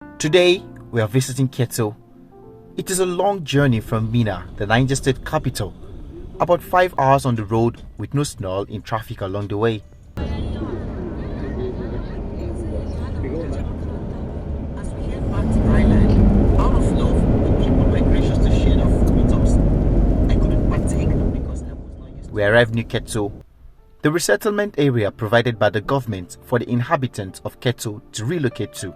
Today, we are visiting Ketso. It is a long journey from Minna, the Niger state capital, about 5 hours on the road with no snarl in traffic along the way. We arrived near Ketso, the resettlement area provided by the government for the inhabitants of Ketso to relocate to.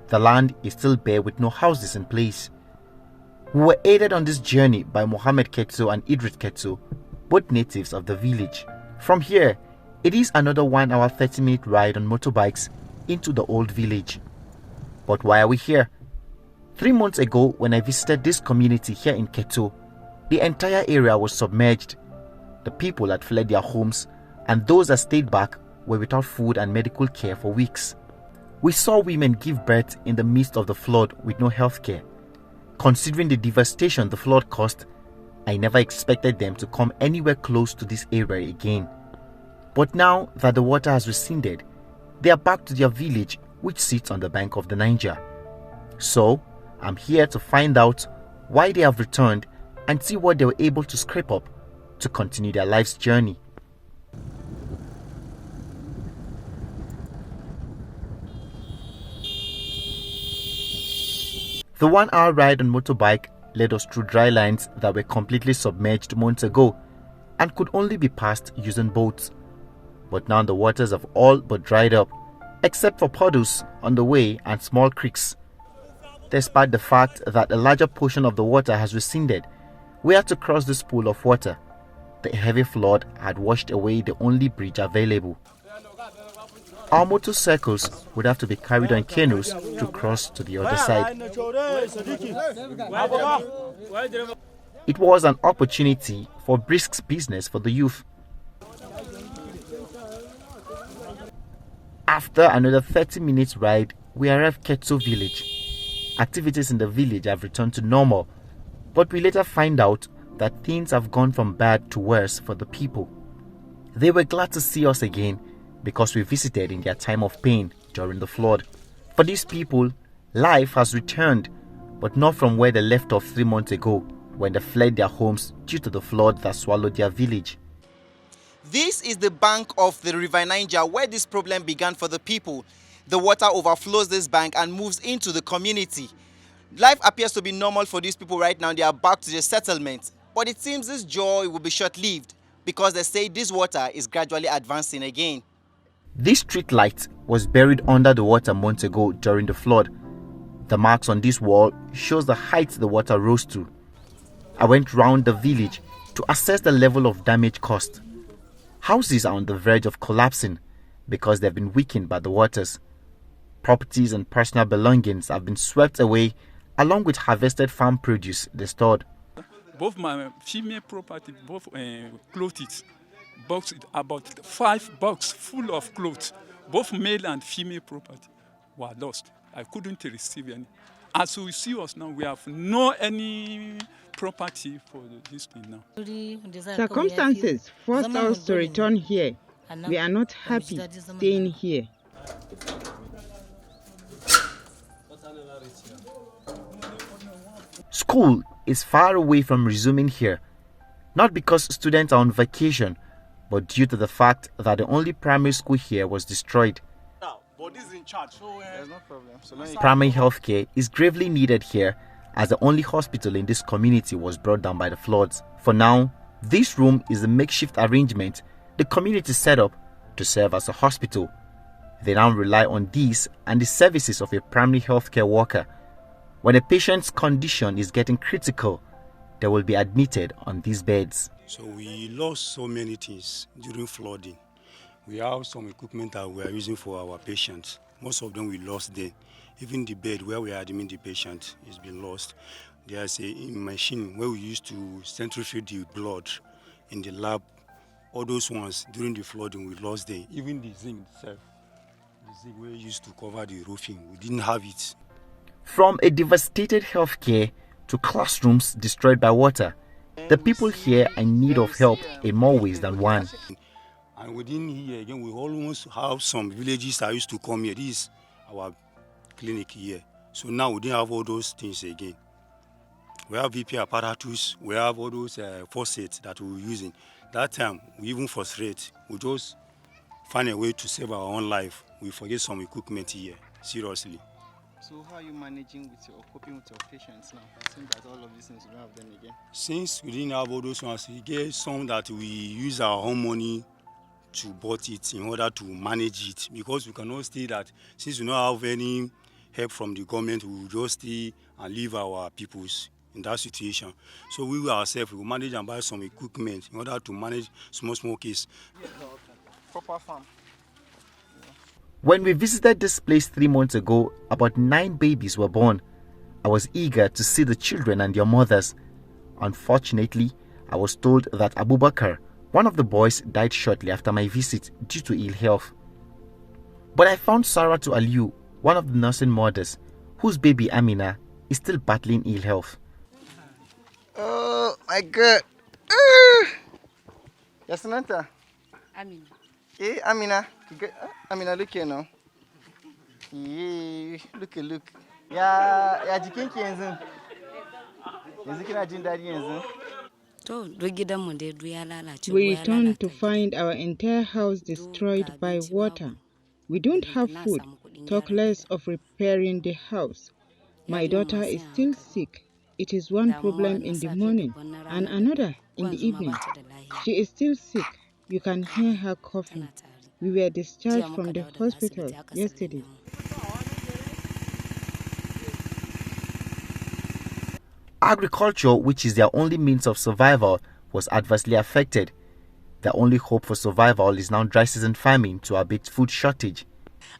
The land is still bare with no houses in place. We were aided on this journey by Mohammed Ketso and Idris Ketso, both natives of the village. From here, it is another 1 hour 30-minute ride on motorbikes into the old village. But why are we here? 3 months ago, when I visited this community here in Ketso, the entire area was submerged. The people had fled their homes, and those that stayed back were without food and medical care for weeks. We saw women give birth in the midst of the flood with no health care. Considering the devastation the flood caused, I never expected them to come anywhere close to this area again. But now that the water has receded, they are back to their village, which sits on the bank of the Niger. So, I'm here to find out why they have returned and see what they were able to scrape up to continue their life's journey. The 1 hour ride on motorbike led us through dry lands that were completely submerged months ago and could only be passed using boats. But now the waters have all but dried up, except for puddles on the way and small creeks. Despite the fact that a larger portion of the water has receded, we had to cross this pool of water. The heavy flood had washed away the only bridge available. Our motorcycles would have to be carried on canoes to cross to the other side. It was an opportunity for brisk business for the youth. After another 30 minutes ride, we arrived at Ketso village. Activities in the village have returned to normal, but we later find out that things have gone from bad to worse for the people. They were glad to see us again because we visited in their time of pain during the flood. For these people, life has returned, but not from where they left off 3 months ago when they fled their homes due to the flood that swallowed their village. This is the bank of the River Niger where this problem began for the people. The water overflows this bank and moves into the community. Life appears to be normal for these people right now. They are back to their settlement. But it seems this joy will be short-lived because they say this water is gradually advancing again. This street light was buried under the water months ago during the flood. The marks on this wall shows the height the water rose to. I went round the village to assess the level of damage caused. Houses are on the verge of collapsing because they've been weakened by the waters. Properties and personal belongings have been swept away along with harvested farm produce they stored. Both my female property, both clothes, box about 5 boxes full of clothes, both male and female property were lost. I couldn't receive any. As you see us now, we have no any property for this thing now. Circumstances forced us to return here. We are not happy staying here. School is far away from resuming here, not because students are on vacation, but due to the fact that the only primary school here was destroyed. Primary health care is gravely needed here as the only hospital in this community was brought down by the floods. For now, this room is a makeshift arrangement the community set up to serve as a hospital. They now rely on these and the services of a primary health care worker. When a patient's condition is getting critical, they will be admitted on these beds. So we lost so many things during flooding. We have some equipment that we are using for our patients. Most of them we lost there. Even the bed where we are admitting the patient has been lost. There's a machine where we used to centrifuge the blood in the lab. All those ones during the flooding we lost there. Even the zinc itself, the zinc we used to cover the roofing, we didn't have it. From a devastated healthcare to classrooms destroyed by water, the people here are in need of help in more ways than one. And within here again, we almost have some villages that used to come here. This is our clinic here. So now we didn't have all those things again. We have VP apparatus, we have all those faucets that we were using. That time, we even frustrate. We just find a way to save our own life. We forget some equipment here, seriously. So how are you managing with your coping with your patients now? It seems that all of these things you don't have them again. Since we didn't have all those ones, we get some that we use our own money to bought it in order to manage it, because we cannot stay that since we don't have any help from the government, we will just stay and leave our peoples in that situation. So we ourselves will manage and buy some equipment in order to manage small case. Proper farm. When we visited this place 3 months ago, about 9 babies were born. I was eager to see the children and their mothers. Unfortunately, I was told that Abubakar, one of the boys, died shortly after my visit due to ill health. But I found Saratu Aliyu, one of the nursing mothers, whose baby Amina is still battling ill health. Oh my God. Yasinanta. Amina. Hey, Amina. Amina, look here now. Yeah, look. Ya jikinki yanzu. Yanzu kina jin dadi yanzu. We returned to find our entire house destroyed by water. We don't have food, talk less of repairing the house. My daughter is still sick. It is one problem in the morning and another in the evening. She is still sick. You can hear her coughing. We were discharged from the hospital yesterday. Agriculture, which is their only means of survival, was adversely affected. Their only hope for survival is now dry season farming to abate food shortage.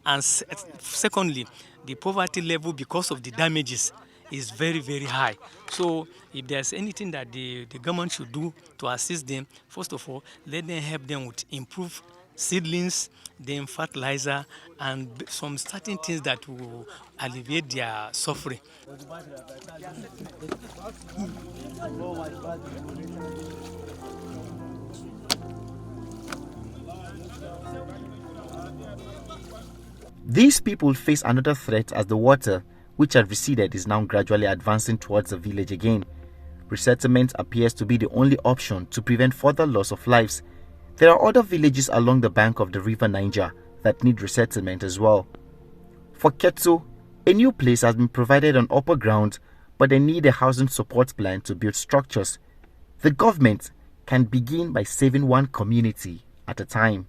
And secondly, the poverty level because of the damages is very, very high. So if there's anything that the government should do to assist them, first of all, let them help them with improved seedlings, then fertilizer, and some certain things that will alleviate their suffering. These people face another threat as the water, which had receded, is now gradually advancing towards the village again. Resettlement appears to be the only option to prevent further loss of lives. There are other villages along the bank of the river Niger that need resettlement as well. For Ketso, a new place has been provided on upper ground, but they need a housing support plan to build structures. The government can begin by saving one community at a time.